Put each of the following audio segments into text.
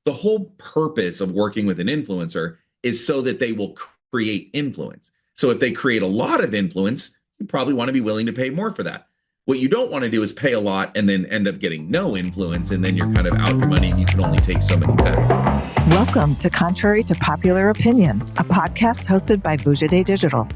the whole purpose of working with an influencer is so that they will create influence. So if they create a lot of influence, you probably want to be willing to pay more for that. What you don't want to do is pay a lot and then end up getting no influence, and then you're kind of out your money and you can only take so many bets. Welcome to Contrary to Popular Opinion, a podcast hosted by Vujade Digital.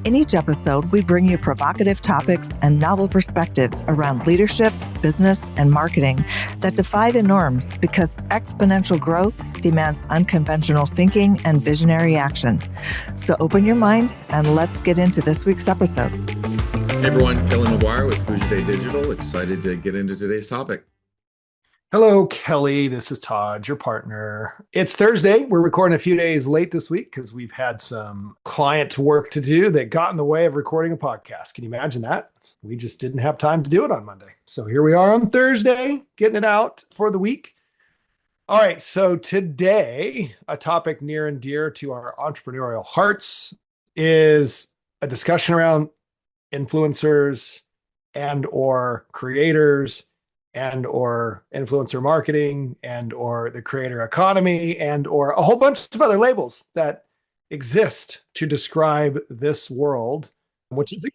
In each episode, we bring you provocative topics and novel perspectives around leadership, business, and marketing that defy the norms because exponential growth demands unconventional thinking and visionary action. So open your mind and let's get into this week's episode. Hey everyone, Kelly McGuire with Vujade Digital. Excited to get into today's topic. Hello, Kelly. This is Todd, your partner. It's Thursday. We're recording a few days late this week because we've had some client work to do that got in the way of recording a podcast. Can you imagine that? We just didn't have time to do it on Monday. So here we are on Thursday, getting it out for the week. All right. So today, a topic near and dear to our entrepreneurial hearts is a discussion around influencers and or creators and or influencer marketing and or the creator economy and or a whole bunch of other labels that exist to describe this world, which is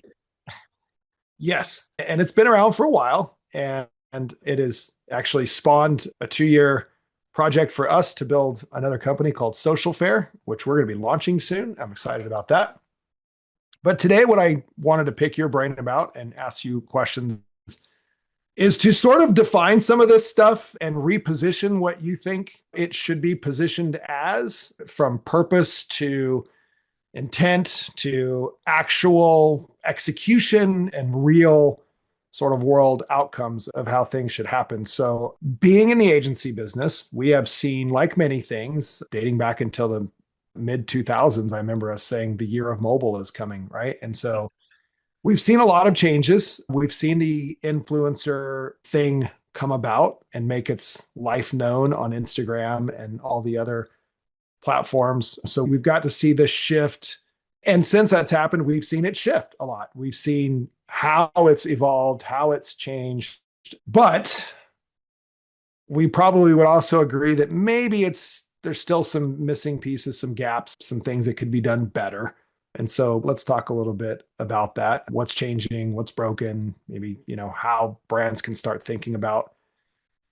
yes, and it's been around for a while, and it has actually spawned a 2-year project for us to build another company called Social Fair, which we're going to be launching soon. I'm excited about that. But today, what I wanted to pick your brain about and ask you questions is to sort of define some of this stuff and reposition what you think it should be positioned as, from purpose to intent to actual execution and real sort of world outcomes of how things should happen. So being in the agency business, we have seen, like many things, dating back until the mid 2000s, I remember us saying the year of mobile is coming, right? And so we've seen a lot of changes. We've seen the influencer thing come about and make its life known on Instagram and all the other platforms. So we've got to see this shift. And since that's happened, we've seen it shift a lot. We've seen how it's evolved, how it's changed. But we probably would also agree that maybe there's still some missing pieces, some gaps, some things that could be done better. And so let's talk a little bit about that. What's changing, what's broken, maybe, how brands can start thinking about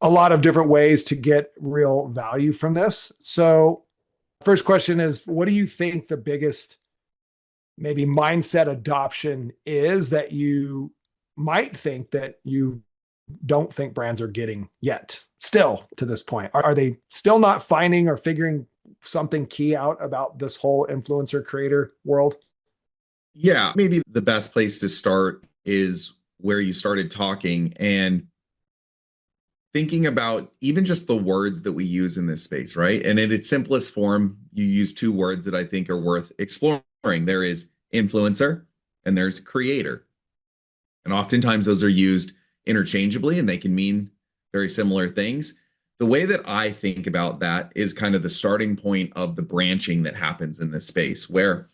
a lot of different ways to get real value from this. So first question is, what do you think the biggest maybe mindset adoption is that you might think that you don't think brands are getting yet, still to this point? Are they still not finding or figuring something key out about this whole influencer creator world? Yeah, maybe the best place to start is where you started talking and thinking about even just the words that we use in this space, right? And in its simplest form, you use 2 words that I think are worth exploring. There is influencer and there's creator. And oftentimes those are used interchangeably and they can mean very similar things. The way that I think about that is kind of the starting point of the branching that happens in this space, where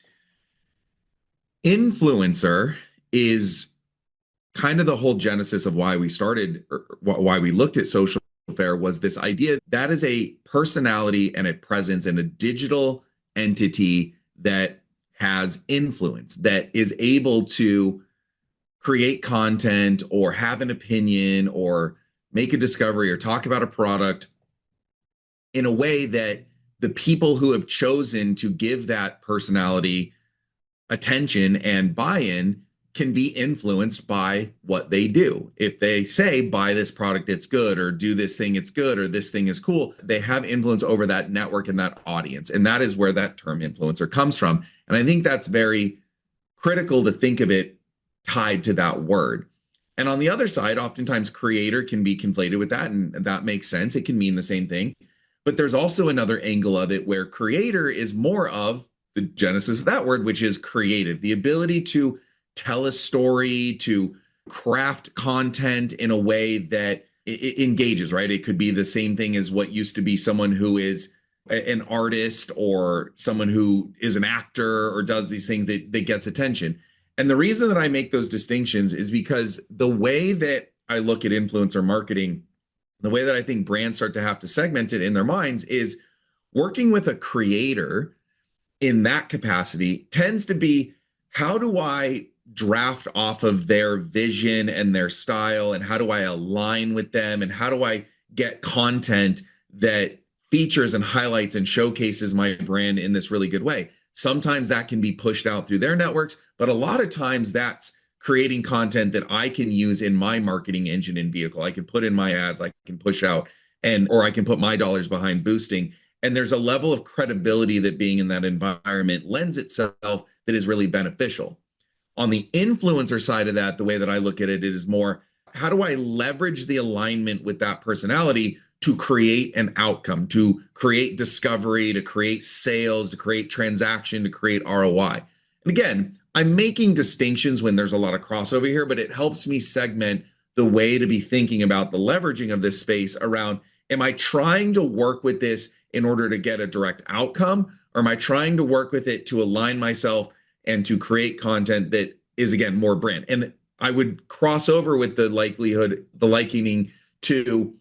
influencer is kind of the whole genesis of why we started, or why we looked at Social Fair, was this idea that is a personality and a presence and a digital entity that has influence, that is able to create content or have an opinion or make a discovery or talk about a product in a way that the people who have chosen to give that personality attention and buy-in can be influenced by what they do. If they say, buy this product, it's good, or do this thing, it's good, or this thing is cool, they have influence over that network and that audience. And that is where that term influencer comes from. And I think that's very critical to think of it tied to that word. And on the other side, oftentimes creator can be conflated with that, and that makes sense. It can mean the same thing. But there's also another angle of it where creator is more of the genesis of that word, which is creative, the ability to tell a story, to craft content in a way that it engages, right? It could be the same thing as what used to be someone who is an artist or someone who is an actor or does these things that gets attention. And the reason that I make those distinctions is because the way that I look at influencer marketing The way that I think brands start to have to segment it in their minds is working with a creator in that capacity tends to be, how do I draft off of their vision and their style, and how do I align with them, and how do I get content that features and highlights and showcases my brand in this really good way. Sometimes that can be pushed out through their networks, but a lot of times that's creating content that I can use in my marketing engine and vehicle. I can put in my ads, I can push out, or I can put my dollars behind boosting. And there's a level of credibility that being in that environment lends itself that is really beneficial. On the influencer side of that, the way that I look at it, it is more, how do I leverage the alignment with that personality to create an outcome, to create discovery, to create sales, to create transaction, to create ROI? And again, I'm making distinctions when there's a lot of crossover here, but it helps me segment the way to be thinking about the leveraging of this space around, am I trying to work with this in order to get a direct outcome? Or am I trying to work with it to align myself and to create content that is, again, more brand? And I would cross over with the likening to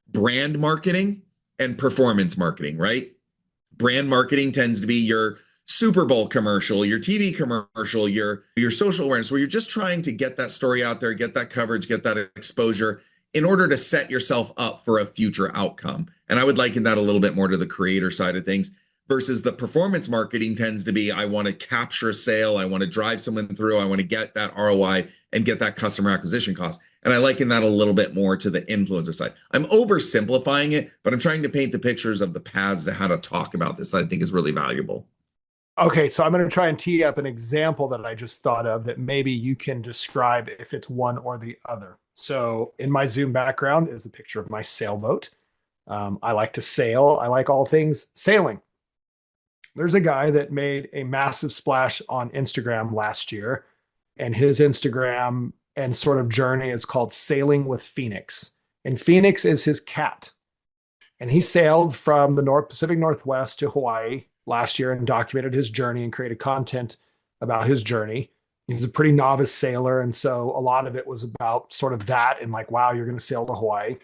brand marketing and performance marketing, right? Brand marketing tends to be your Super Bowl commercial, your TV commercial, your social awareness, where you're just trying to get that story out there, get that coverage, get that exposure in order to set yourself up for a future outcome. And I would liken that a little bit more to the creator side of things, versus the performance marketing tends to be, I want to capture a sale, I want to drive someone through, I want to get that ROI and get that customer acquisition cost. And I liken that a little bit more to the influencer side. I'm oversimplifying it, but I'm trying to paint the pictures of the paths to how to talk about this that I think is really valuable. Okay, so I'm going to try and tee up an example that I just thought of that maybe you can describe if it's one or the other. So in my Zoom background is a picture of my sailboat. I like to sail. I like all things sailing. There's a guy that made a massive splash on Instagram last year, and his Instagram and sort of journey is called Sailing with Phoenix. And Phoenix is his cat. And he sailed from the Pacific Northwest to Hawaii last year and documented his journey and created content about his journey. He's a pretty novice sailor. And so a lot of it was about sort of that and like, wow, you're going to sail to Hawaii.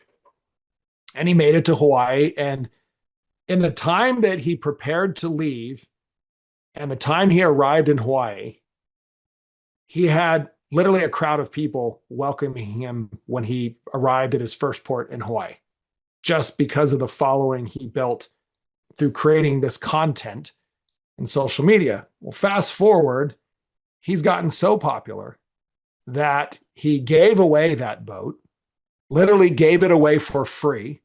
And he made it to Hawaii. And in the time that he prepared to leave and the time he arrived in Hawaii, he had literally a crowd of people welcoming him when he arrived at his first port in Hawaii, just because of the following he built through creating this content in social media. Well, fast forward, he's gotten so popular that he gave away that boat, literally gave it away for free.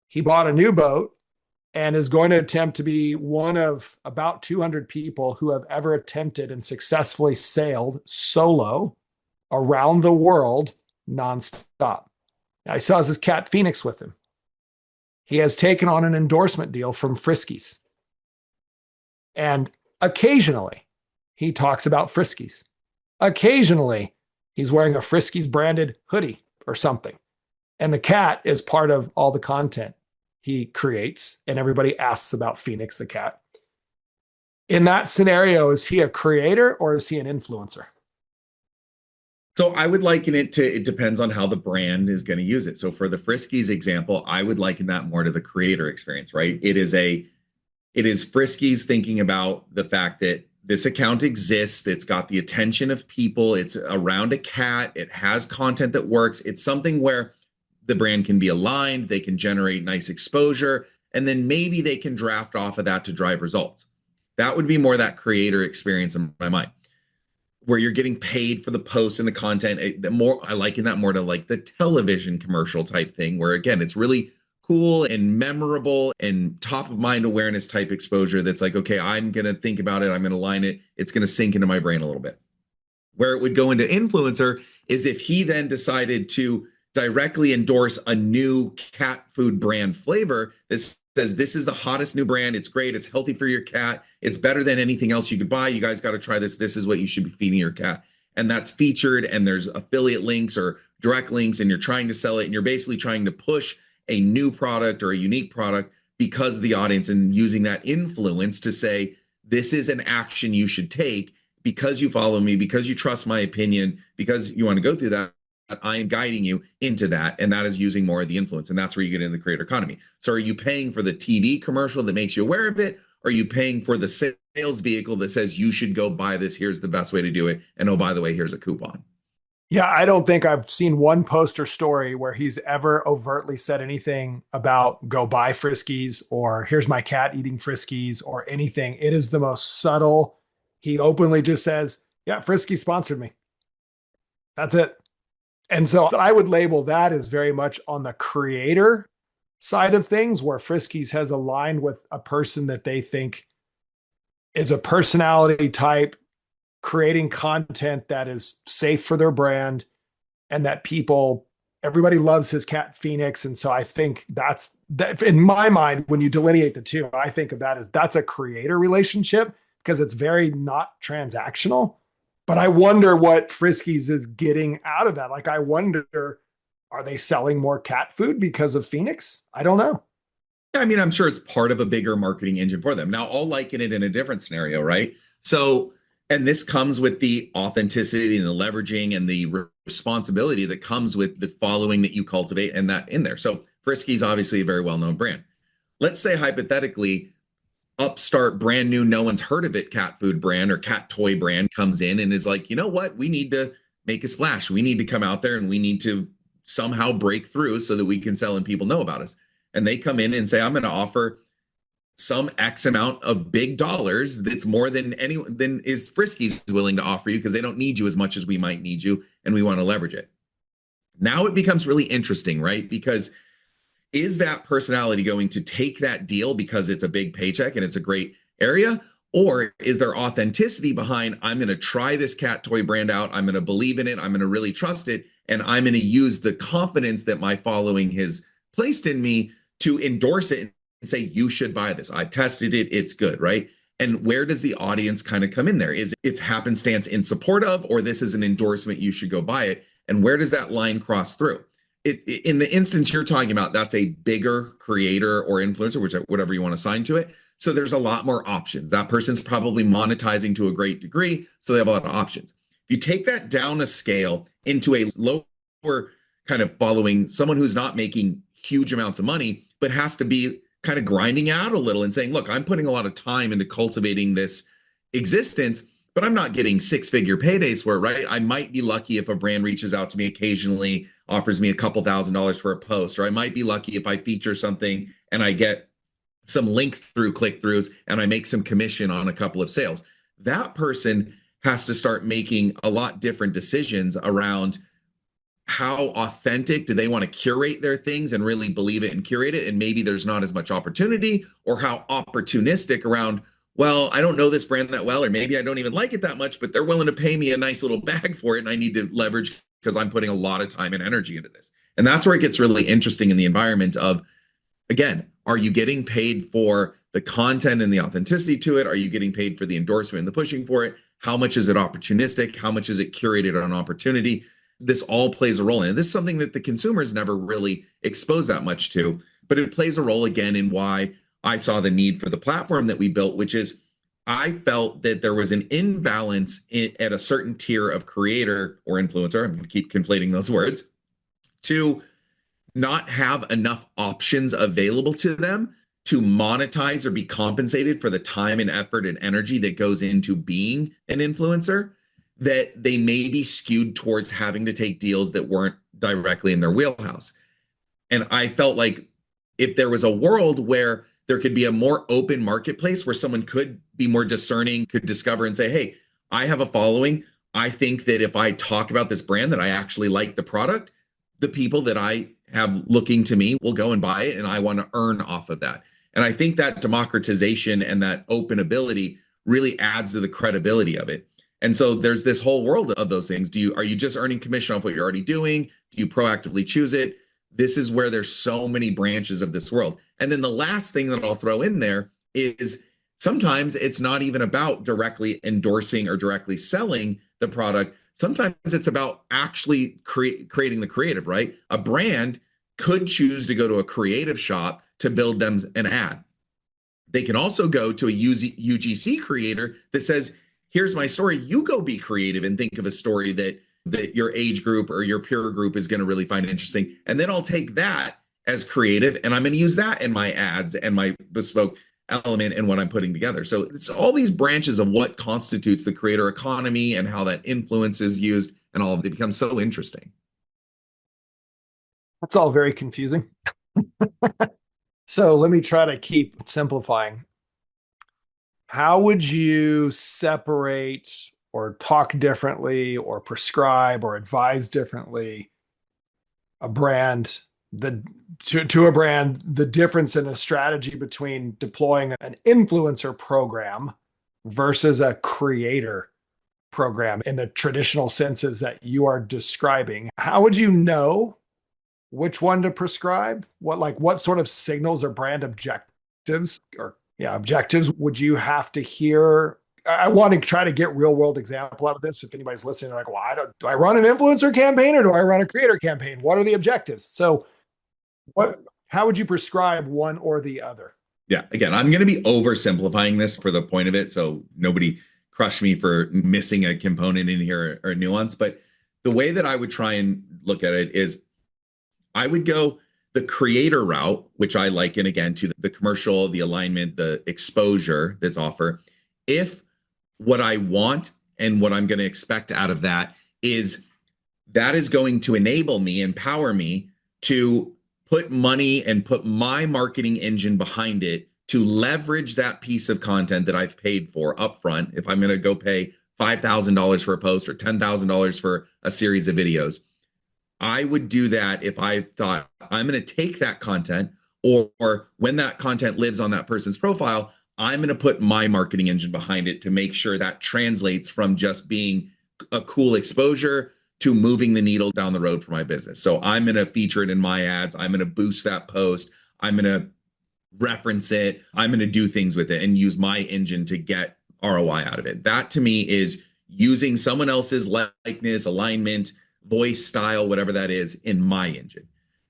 He bought a new boat and is going to attempt to be one of about 200 people who have ever attempted and successfully sailed solo around the world nonstop. Now, he still has his cat Phoenix with him. He has taken on an endorsement deal from Friskies. And occasionally, he talks about Friskies. Occasionally, he's wearing a Friskies branded hoodie or something. And the cat is part of all the content he creates. And everybody asks about Phoenix, the cat. In that scenario, is he a creator or is he an influencer? So I would liken it to, it depends on how the brand is going to use it. So for the Friskies example, I would liken that more to the creator experience, right? It is Friskies thinking about the fact that this account exists. It's got the attention of people. It's around a cat. It has content that works. It's something where the brand can be aligned. They can generate nice exposure. And then maybe they can draft off of that to drive results. That would be more that creator experience in my mind, where you're getting paid for the posts and the content. I liken that more to like the television commercial type thing, where again, it's really cool and memorable and top of mind awareness type exposure. That's like, okay, I'm going to think about it. I'm going to line it. It's going to sink into my brain a little bit. Where it would go into influencer is if he then decided to directly endorse a new cat food brand flavor that says, this is the hottest new brand. It's great. It's healthy for your cat. It's better than anything else you could buy. You guys got to try this. This is what you should be feeding your cat. And that's featured, and there's affiliate links or direct links, and you're trying to sell it. And you're basically trying to push a new product or a unique product because of the audience, and using that influence to say, this is an action you should take because you follow me, because you trust my opinion, because you want to go through that. I am guiding you into that. And that is using more of the influence. And that's where you get into the creator economy. So are you paying for the TV commercial that makes you aware of it? Or are you paying for the sales vehicle that says you should go buy this? Here's the best way to do it. And oh, by the way, here's a coupon. Yeah, I don't think I've seen one post or story where he's ever overtly said anything about go buy Friskies or here's my cat eating Friskies or anything. It is the most subtle. He openly just says, yeah, Friskies sponsored me. That's it. And so I would label that as very much on the creator side of things, where Friskies has aligned with a person that they think is a personality type, creating content that is safe for their brand and that everybody loves his cat Phoenix. And so I think that's that in my mind, when you delineate the two, I think of that as that's a creator relationship because it's very not transactional. But I wonder what Friskies is getting out of that. Like, I wonder, are they selling more cat food because of Phoenix? I don't know. I mean, I'm sure it's part of a bigger marketing engine for them. Now, I'll liken it in a different scenario, right? So, and this comes with the authenticity and the leveraging and the responsibility that comes with the following that you cultivate and that in there. So Friskies, obviously a very well-known brand. Let's say hypothetically, upstart, brand new, no one's heard of it, cat food brand or cat toy brand comes in and is like, you know what? We need to make a splash. We need to come out there and we need to somehow break through so that we can sell and people know about us. And they come in and say, I'm going to offer some X amount of big dollars that's more than is Friskies willing to offer you because they don't need you as much as we might need you and we want to leverage it. Now it becomes really interesting, right? Because is that personality going to take that deal because it's a big paycheck and it's a great area? Or is there authenticity behind, I'm going to try this cat toy brand out, I'm going to believe in it, I'm going to really trust it, and I'm going to use the confidence that my following has placed in me to endorse it and say, you should buy this. I've tested it, it's good, right? And where does the audience kind of come in there? Is it's happenstance in support of, or this is an endorsement, you should go buy it? And where does that line cross through? In the instance you're talking about, that's a bigger creator or influencer, whatever you want to assign to it. So there's a lot more options. That person's probably monetizing to a great degree, so they have a lot of options. If you take that down a scale into a lower kind of following, someone who's not making huge amounts of money, but has to be kind of grinding out a little and saying, look, I'm putting a lot of time into cultivating this existence, but I'm not getting six-figure paydays for it, right? I might be lucky if a brand reaches out to me occasionally, offers me a couple $1,000s for a post, or I might be lucky if I feature something and I get some link through click-throughs and I make some commission on a couple of sales. That person has to start making a lot different decisions around how authentic do they want to curate their things and really believe it and curate it. And maybe there's not as much opportunity, or how opportunistic around, well, I don't know this brand that well, or maybe I don't even like it that much, but they're willing to pay me a nice little bag for it. And I need to leverage because I'm putting a lot of time and energy into this. And that's where it gets really interesting in the environment of, again, are you getting paid for the content and the authenticity to it? Are you getting paid for the endorsement and the pushing for it? How much is it opportunistic? How much is it curated on opportunity? This all plays a role in it. This is something that the consumers never really exposed that much to, but it plays a role again in why I saw the need for the platform that we built, which is I felt that there was an imbalance at a certain tier of creator or influencer. I'm going to keep conflating those words, to not have enough options available to them to monetize or be compensated for the time and effort and energy that goes into being an influencer, that they may be skewed towards having to take deals that weren't directly in their wheelhouse. And I felt like if there was a world where there could be a more open marketplace where someone could be more discerning, could discover and say, hey, I have a following. I think that if I talk about this brand, that I actually like the product, the people that I have looking to me will go and buy it, and I want to earn off of that. And I think that democratization and that open ability really adds to the credibility of it. And so there's this whole world of those things. Are you just earning commission off what you're already doing? Do you proactively choose it? This is where there's so many branches of this world. And then the last thing that I'll throw in there is sometimes it's not even about directly endorsing or directly selling the product. Sometimes it's about actually creating the creative, right? A brand could choose to go to a creative shop to build them an ad. They can also go to a UGC creator that says, here's my story. You go be creative and think of a story that that your age group or your peer group is going to really find interesting. And then I'll take that as creative and I'm going to use that in my ads and my bespoke element and what I'm putting together. So it's all these branches of what constitutes the creator economy and how that influence is used and all of it becomes so interesting. That's all very confusing. So let me try to keep simplifying. How would you separate or talk differently or prescribe or advise differently a brand to a brand, the difference in a strategy between deploying an influencer program versus a creator program in the traditional senses that you are describing? How would you know which one to prescribe? What sort of signals or brand objectives or objectives would you have to hear? I want to try to get real world example out of this. If anybody's listening, they're like, well, do I run an influencer campaign or do I run a creator campaign? What are the objectives? So how would you prescribe one or the other? Yeah, again, I'm going to be oversimplifying this for the point of it. So nobody crush me for missing a component in here or nuance. But the way that I would try and look at it is I would go the creator route, which I liken again to the commercial, the alignment, the exposure that's offered. If what I want and what I'm going to expect out of that is going to enable me, empower me to put money and put my marketing engine behind it to leverage that piece of content that I've paid for upfront. If I'm going to go pay $5,000 for a post or $10,000 for a series of videos, I would do that if I thought I'm going to take that content or when that content lives on that person's profile, I'm going to put my marketing engine behind it to make sure that translates from just being a cool exposure to moving the needle down the road for my business. So I'm going to feature it in my ads. I'm going to boost that post. I'm going to reference it. I'm going to do things with it and use my engine to get ROI out of it. That to me is using someone else's likeness, alignment, voice, style, whatever that is in my engine.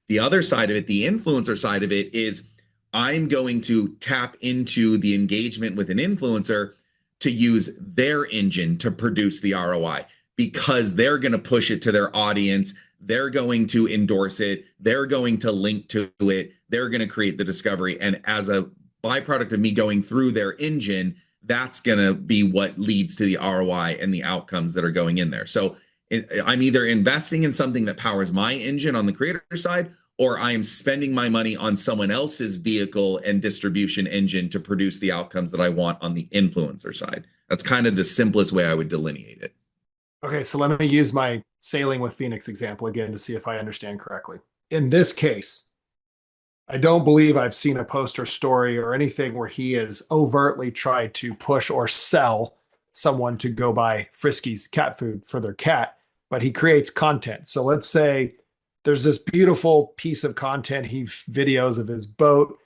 The other side of it, the influencer side of it, is I'm going to tap into the engagement with an influencer to use their engine to produce the ROI because they're going to push it to their audience. They're going to endorse it. They're going to link to it. They're going to create the discovery. And as a byproduct of me going through their engine, that's going to be what leads to the ROI and the outcomes that are going in there. So I'm either investing in something that powers my engine on the creator side, or I am spending my money on someone else's vehicle and distribution engine to produce the outcomes that I want on the influencer side. That's kind of the simplest way I would delineate it. Okay, so let me use my sailing with Phoenix example again to see if I understand correctly. In this case, I don't believe I've seen a post or story or anything where he has overtly tried to push or sell someone to go buy Friskies cat food for their cat, but he creates content. So let's say there's this beautiful piece of content, videos of his boat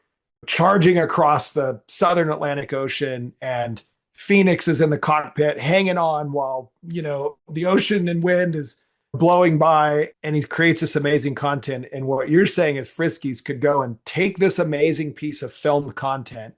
charging across the southern Atlantic Ocean, and Phoenix is in the cockpit hanging on while, the ocean and wind is blowing by, and he creates this amazing content. And what you're saying is Friskies could go and take this amazing piece of filmed content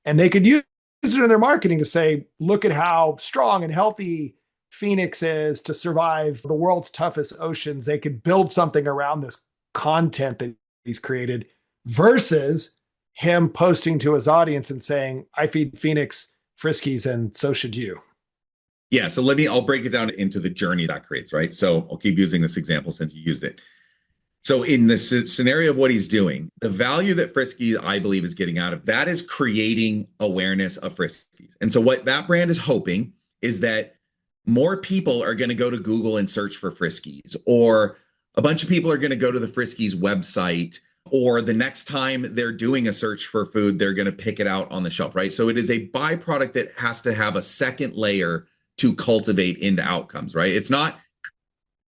and they could use it in their marketing to say, look at how strong and healthy Phoenix is to survive the world's toughest oceans. They could build something around this content that he's created versus him posting to his audience and saying, I feed Phoenix Friskies and so should you. Yeah. So I'll break it down into the journey that creates, right? So I'll keep using this example since you used it. So in the scenario of what he's doing, the value that Friskies, I believe, is getting out of that is creating awareness of Friskies. And so what that brand is hoping is that more people are going to go to Google and search for Friskies, or a bunch of people are going to go to the Friskies website, or the next time they're doing a search for food, they're going to pick it out on the shelf, right? So it is a byproduct that has to have a second layer to cultivate into outcomes, right? It's not.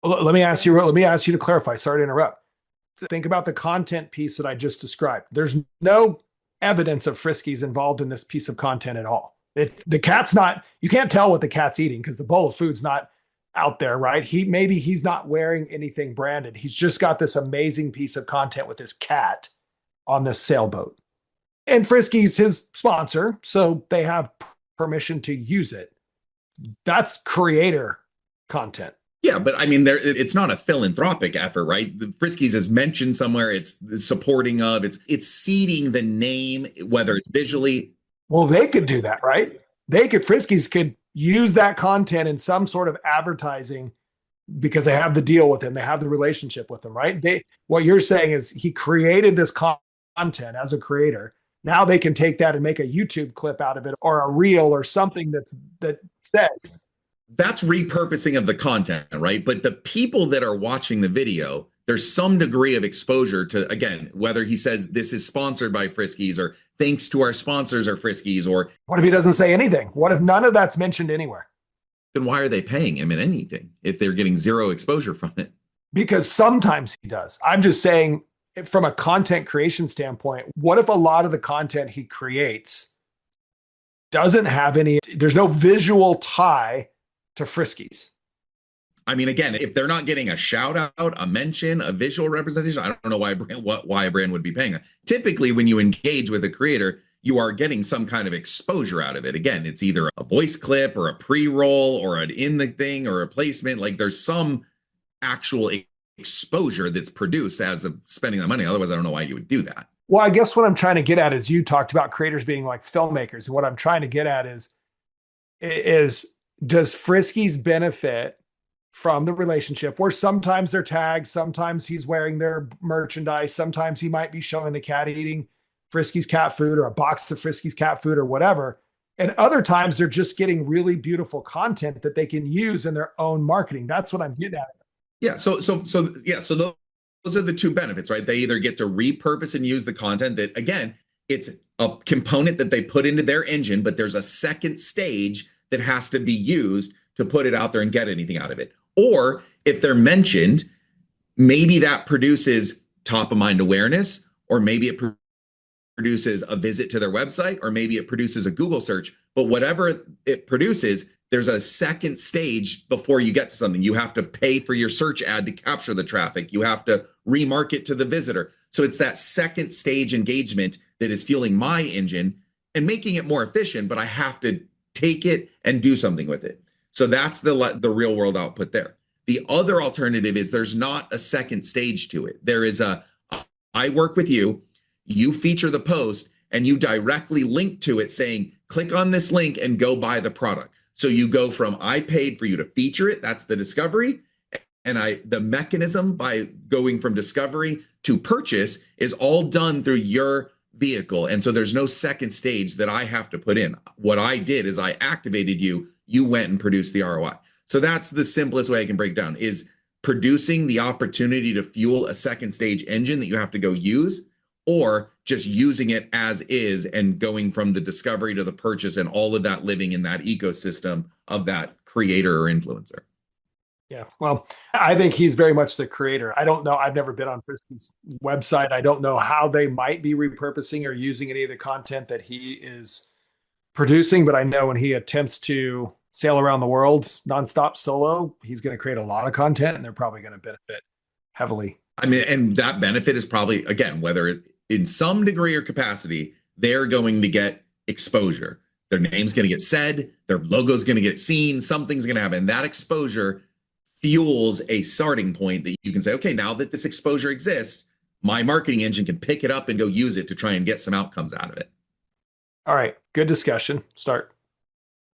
Let me ask you to clarify. Sorry to interrupt. Think about the content piece that I just described. There's no evidence of Friskies involved in this piece of content at all. The cat's not, you can't tell what the cat's eating because the bowl of food's not out there, right? He's not wearing anything branded. He's just got this amazing piece of content with his cat on this sailboat. And Friskies his sponsor, so they have permission to use it. That's creator content. Yeah, but I mean, it's not a philanthropic effort, right? The Friskies is mentioned somewhere. It's the supporting of. It's seeding the name, whether it's visually. Well, they could do that, right? Friskies could use that content in some sort of advertising because they have the deal with him, they have the relationship with him, right? What you're saying is he created this content as a creator. Now they can take that and make a YouTube clip out of it or a reel or something that says. That's repurposing of the content, right? But the people that are watching the video, there's some degree of exposure to, again, whether he says this is sponsored by Friskies or thanks to our sponsors or Friskies, or what if he doesn't say anything? What if none of that's mentioned anywhere? then why are they paying him in anything if they're getting zero exposure from it? Because sometimes he does. I'm just saying, from a content creation standpoint, what if a lot of the content he creates doesn't have there's no visual tie to Friskies? I mean, again, if they're not getting a shout out, a mention, a visual representation, I don't know why a brand would be paying that. Typically, when you engage with a creator, you are getting some kind of exposure out of it. Again, it's either a voice clip or a pre-roll or an in the thing or a placement. Like there's some actual exposure that's produced as of spending that money. Otherwise, I don't know why you would do that. Well, I guess what I'm trying to get at is you talked about creators being like filmmakers. And what I'm trying to get at is does Friskies benefit from the relationship where sometimes they're tagged, sometimes he's wearing their merchandise, sometimes he might be showing the cat eating Friskies cat food or a box of Friskies cat food or whatever. And other times they're just getting really beautiful content that they can use in their own marketing. That's what I'm getting at. Yeah. So those are the two benefits, right? They either get to repurpose and use the content that, again, it's a component that they put into their engine, but there's a second stage that has to be used to put it out there and get anything out of it. Or if they're mentioned, maybe that produces top of mind awareness, or maybe it produces a visit to their website, or maybe it produces a Google search. But whatever it produces, there's a second stage before you get to something. You have to pay for your search ad to capture the traffic. You have to remarket to the visitor. So it's that second stage engagement that is fueling my engine and making it more efficient, but I have to take it and do something with it. So that's the real world output there. The other alternative is there's not a second stage to it. There is I work with you, you feature the post, and you directly link to it saying, click on this link and go buy the product. So you go from I paid for you to feature it, that's the discovery, and the mechanism by going from discovery to purchase is all done through your vehicle. And so there's no second stage that I have to put in. What I did is I activated you, you went and produced the ROI. So that's the simplest way I can break down is producing the opportunity to fuel a second stage engine that you have to go use, or just using it as is and going from the discovery to the purchase and all of that living in that ecosystem of that creator or influencer. Yeah, well, I think he's very much the creator. I don't know. I've never been on Friskies' website. I don't know how they might be repurposing or using any of the content that he is producing, but I know when he attempts to sail around the world nonstop solo, he's going to create a lot of content and they're probably going to benefit heavily. I mean, and that benefit is probably, again, whether in some degree or capacity, they're going to get exposure. Their name's going to get said, their logo's going to get seen, something's going to happen. That exposure fuels a starting point that you can say, okay, now that this exposure exists, my marketing engine can pick it up and go use it to try and get some outcomes out of it. All right, good discussion. Start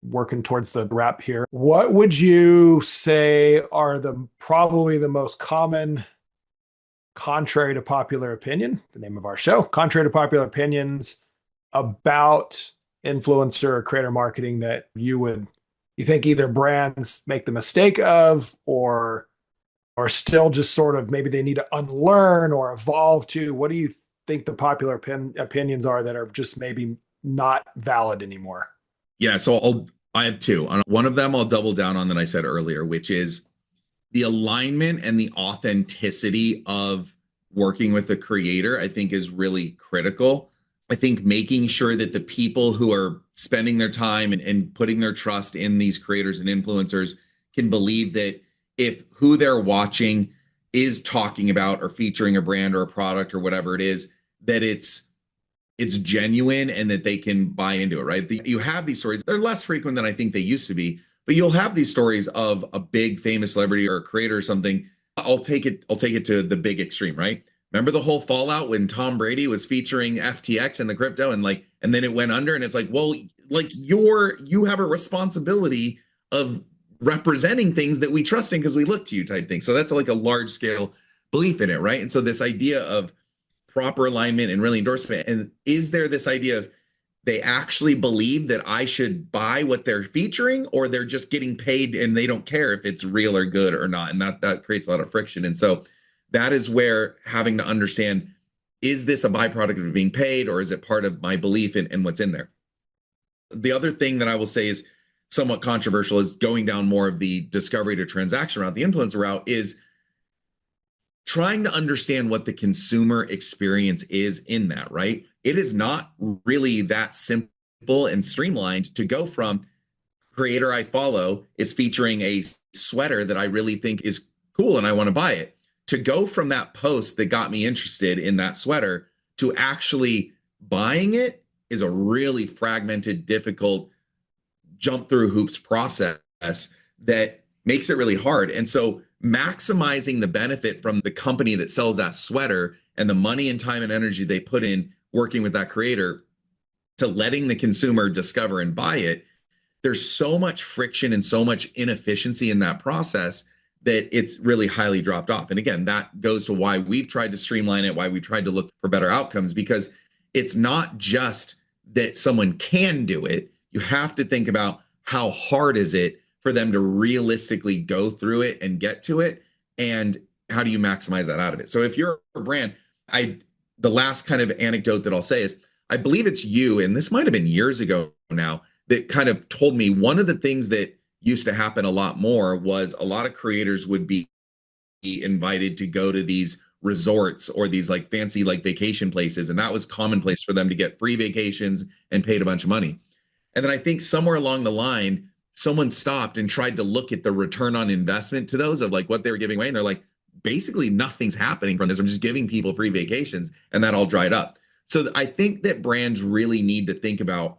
working towards the wrap here. What would you say are probably the most common, contrary to popular opinion, the name of our show, contrary to popular opinions about influencer or creator marketing that you think either brands make the mistake of or still just sort of maybe they need to unlearn or evolve to? What do you think the popular opinions are that are just maybe not valid anymore? Yeah, so I have two. One of them I'll double down on that I said earlier, which is the alignment and the authenticity of working with a creator, I think is really critical. I think making sure that the people who are spending their time and putting their trust in these creators and influencers can believe that if who they're watching is talking about or featuring a brand or a product or whatever it is, that it's genuine and that they can buy into it, right? You have these stories. They're less frequent than I think they used to be, But you'll have these stories of a big famous celebrity or a creator or something. I'll take it to the big extreme, right? Remember the whole fallout when Tom Brady was featuring FTX and the crypto and then it went under and it's like, well, like you have a responsibility of representing things that we trust in because we look to you type thing. So that's like a large scale belief in it, right? And so this idea of proper alignment and really endorsement, and is there this idea of they actually believe that I should buy what they're featuring, or they're just getting paid and they don't care if it's real or good or not, and that creates a lot of friction. And so that is where having to understand, is this a byproduct of being paid, or is it part of my belief in what's in there? The other thing that I will say is somewhat controversial is going down more of the discovery to transaction route, the influencer route, is trying to understand what the consumer experience is in that, right? It is not really that simple and streamlined to go from creator I follow is featuring a sweater that I really think is cool and I want to buy it, to go from that post that got me interested in that sweater to actually buying it is a really fragmented, difficult jump through hoops process that makes it really hard. And so maximizing the benefit from the company that sells that sweater and the money and time and energy they put in working with that creator to letting the consumer discover and buy it, there's so much friction and so much inefficiency in that process that it's really highly dropped off. And again, that goes to why we've tried to streamline it, why we tried to look for better outcomes, because it's not just that someone can do it. You have to think about how hard is it for them to realistically go through it and get to it, and how do you maximize that out of it? So if you're a brand, the last kind of anecdote that I'll say is, I believe it's you, and this might have been years ago now, that kind of told me one of the things that used to happen a lot more was a lot of creators would be invited to go to these resorts or these like fancy like vacation places, and that was commonplace for them to get free vacations and paid a bunch of money. And then I think somewhere along the line, someone stopped and tried to look at the return on investment to those of like what they were giving away. And they're like, basically nothing's happening from this. I'm just giving people free vacations, and that all dried up. So I think that brands really need to think about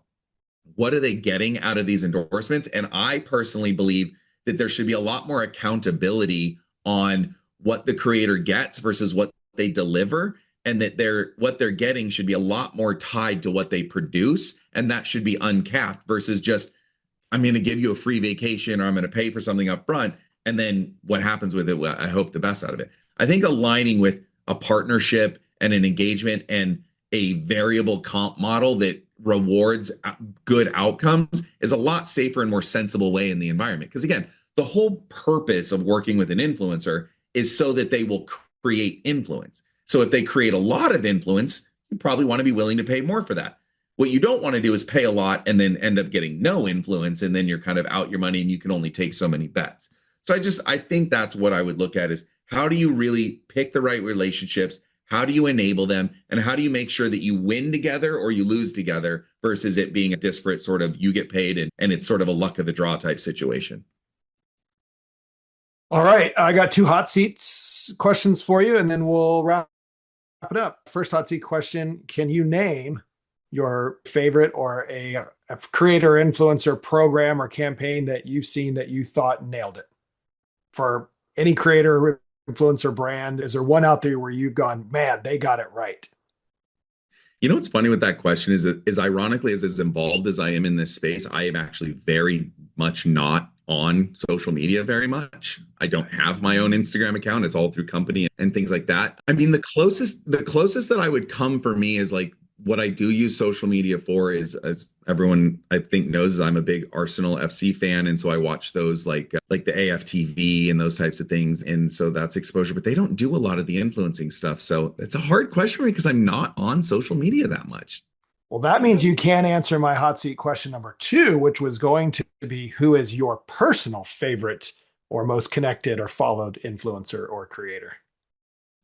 what are they getting out of these endorsements. And I personally believe that there should be a lot more accountability on what the creator gets versus what they deliver, and that what they're getting should be a lot more tied to what they produce, and that should be uncapped versus just, I'm going to give you a free vacation or I'm going to pay for something up front, and then what happens with it, well, I hope the best out of it. I think aligning with a partnership and an engagement and a variable comp model that rewards good outcomes is a lot safer and more sensible way in the environment. Because again, the whole purpose of working with an influencer is so that they will create influence. So if they create a lot of influence, you probably want to be willing to pay more for that. What you don't want to do is pay a lot and then end up getting no influence, and then you're kind of out your money and you can only take so many bets. So I think that's what I would look at, is how do you really pick the right relationships? How do you enable them? And how do you make sure that you win together or you lose together versus it being a disparate sort of you get paid and it's sort of a luck of the draw type situation? All right. I got two hot seats questions for you, and then we'll wrap it up. First hot seat question: can you name your favorite or a creator influencer program or campaign that you've seen that you thought nailed it? For any creator influencer brand, is there one out there where you've gone, man, they got it right? You know what's funny with that question is ironically, as involved as I am in this space, I am actually very much not on social media very much. I don't have my own Instagram account. It's all through company and things like that. I mean, the closest that I would come for me is like, what I do use social media for is, as everyone I think knows, is I'm a big Arsenal FC fan. And so I watch those like the AFTV and those types of things. And so that's exposure, but they don't do a lot of the influencing stuff. So it's a hard question for me because I'm not on social media that much. Well, that means you can't answer my hot seat question number 2, which was going to be, who is your personal favorite or most connected or followed influencer or creator?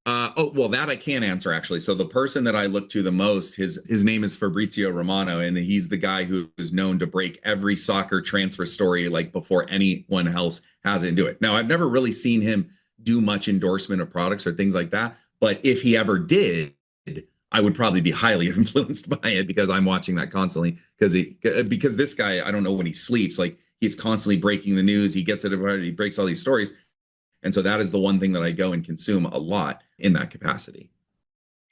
Well, that I can answer actually. So the person that I look to the most, his name is Fabrizio Romano, and he's the guy who is known to break every soccer transfer story like before anyone else has it and do it. Now, I've never really seen him do much endorsement of products or things like that, but if he ever did, I would probably be highly influenced by it because I'm watching that constantly because this guy, I don't know when he sleeps, like He's constantly breaking the news. He gets it, he breaks all these stories. And so that is the one thing that I go and consume a lot in that capacity.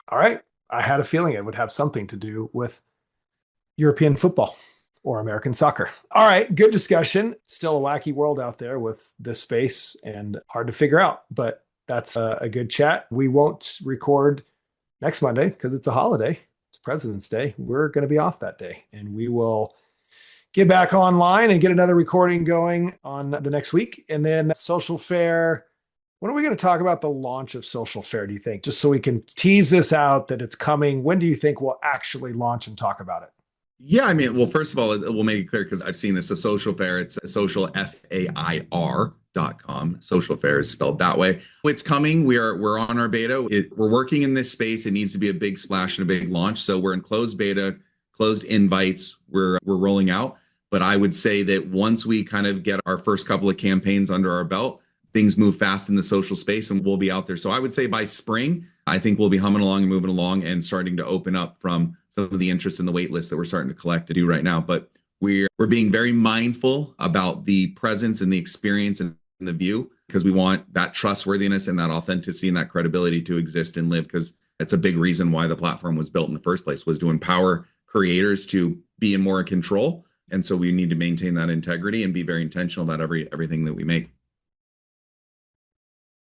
All right. I had a feeling it would have something to do with European football or American soccer. All right. Good discussion. Still a wacky world out there with this space and hard to figure out, but that's a good chat. We won't record next Monday because it's a holiday. It's President's Day. We're going to be off that day, and we will get back online and get another recording going on the next week. And then Social Fair. When are we going to talk about the launch of Social Fair, do you think? Just so we can tease this out that it's coming. When do you think we'll actually launch and talk about it? Yeah, I mean, well, first of all, we'll make it clear because I've seen this. So Social Fair, it's social FAIR.com. Social Fair is spelled that way. It's coming. We're on our beta. We're working in this space. It needs to be a big splash and a big launch. So we're in closed beta, closed invites. We're rolling out. But I would say that once we kind of get our first couple of campaigns under our belt, things move fast in the social space and we'll be out there. So I would say by spring, I think we'll be humming along and moving along and starting to open up from some of the interest in the wait list that we're starting to collect to do right now. But we're being very mindful about the presence and the experience and the view, because we want that trustworthiness and that authenticity and that credibility to exist and live, because it's a big reason why the platform was built in the first place, was to empower creators to be in more control. And so we need to maintain that integrity and be very intentional about everything that we make.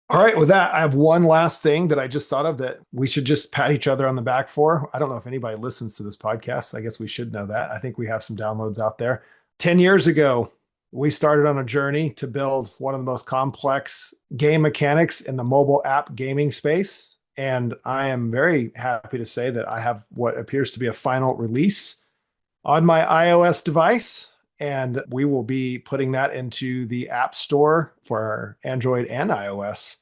All right. With that, I have one last thing that I just thought of that we should just pat each other on the back for. I don't know if anybody listens to this podcast. I guess we should know that. I think we have some downloads out there. 10 years ago, we started on a journey to build one of the most complex game mechanics in the mobile app gaming space. And I am very happy to say that I have what appears to be a final release on my iOS device. And we will be putting that into the App Store for Android and iOS.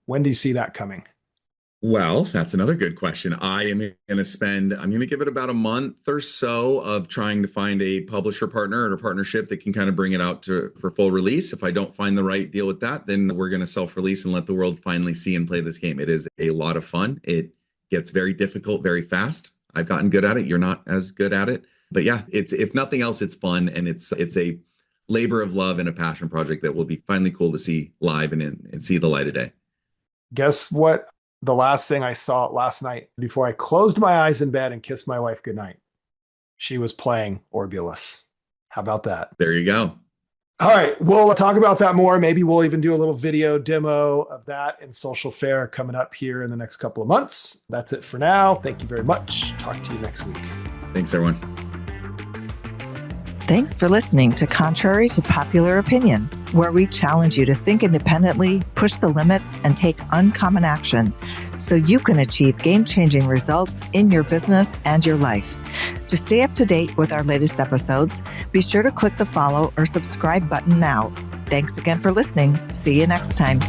When do you see that coming? Well, that's another good question. I'm going to give it about a month or so of trying to find a publisher partner or a partnership that can kind of bring it out for full release. If I don't find the right deal with that, then we're going to self-release and let the world finally see and play this game. It is a lot of fun. It gets very difficult very fast. I've gotten good at it. You're not as good at it. But yeah, it's, if nothing else, it's fun, and it's a labor of love and a passion project that will be finally cool to see live and see the light of day. Guess what? The last thing I saw last night before I closed my eyes in bed and kissed my wife goodnight, she was playing Orbulus. How about that? There you go. All right. We'll talk about that more. Maybe we'll even do a little video demo of that in Social Fair coming up here in the next couple of months. That's it for now. Thank you very much. Talk to you next week. Thanks, everyone. Thanks for listening to Contrary to Popular Opinion, where we challenge you to think independently, push the limits, and take uncommon action so you can achieve game-changing results in your business and your life. To stay up to date with our latest episodes, be sure to click the follow or subscribe button now. Thanks again for listening. See you next time.